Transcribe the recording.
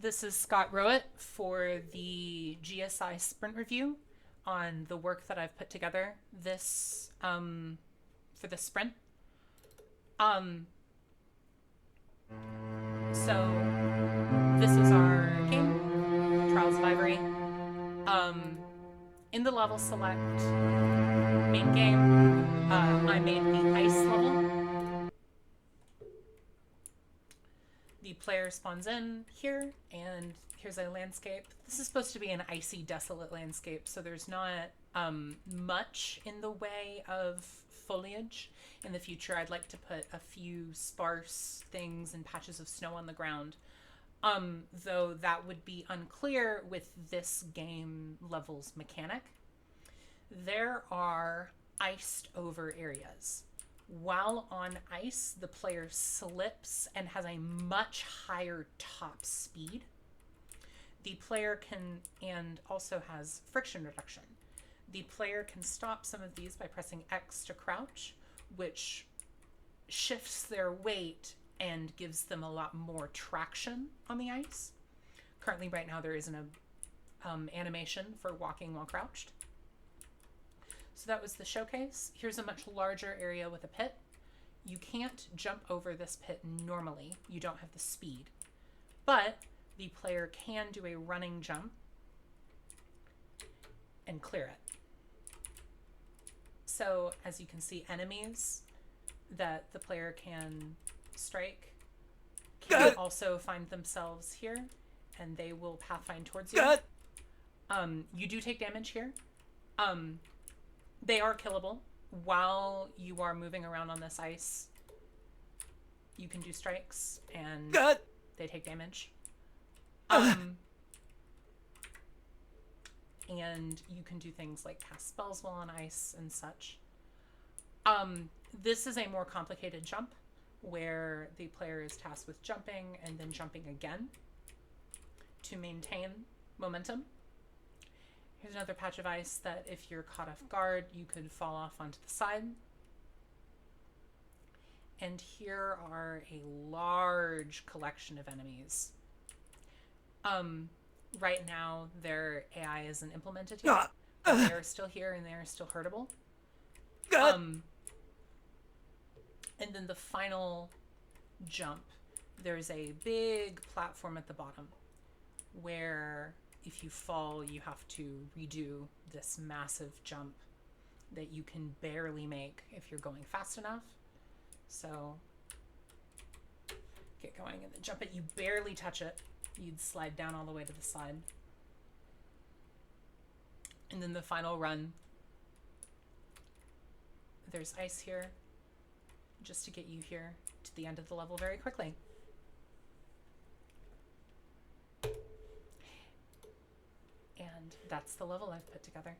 This is Scott Rowett for the GSI sprint review on the work that I've put together this for the sprint. Um, so this is our game, Trials of Ivory. In the level select main game, I made the ice level. The player spawns in here, and here's a landscape. This is supposed to be an icy, desolate landscape, so there's not much in the way of foliage. In the future, I'd like to put a few sparse things and patches of snow on the ground. Though that would be unclear with this game level's mechanic. There are iced over areas. While on ice, the player slips and has a much higher top speed. The player can, and also has friction reduction. The player can stop some of these by pressing X to crouch, which shifts their weight and gives them a lot more traction on the ice. Currently, right now, there isn't an animation for walking while crouched. So that was the showcase. Here's a much larger area with a pit. You can't jump over this pit normally. You don't have the speed. But the player can do a running jump and clear it. So as you can see, enemies that the player can strike can also find themselves here, and they will pathfind towards you. You do take damage here. They are killable. While you are moving around on this ice, you can do strikes, and they take damage. And you can do things like cast spells while on ice and such. This is a more complicated jump, where the player is tasked with jumping and then jumping again to maintain momentum. Here's another patch of ice that if you're caught off guard, you could fall off onto the side. And here are a large collection of enemies. Right now, their AI isn't implemented yet. But they are still here and they are still hurtable. And then the final jump, there's a big platform at the bottom where if you fall, you have to redo this massive jump that you can barely make if you're going fast enough. So get going and then jump it. You barely touch it. You'd slide down all the way to the side. And then the final run, there's ice here just to get you here to the end of the level very quickly. And that's the level I've put together.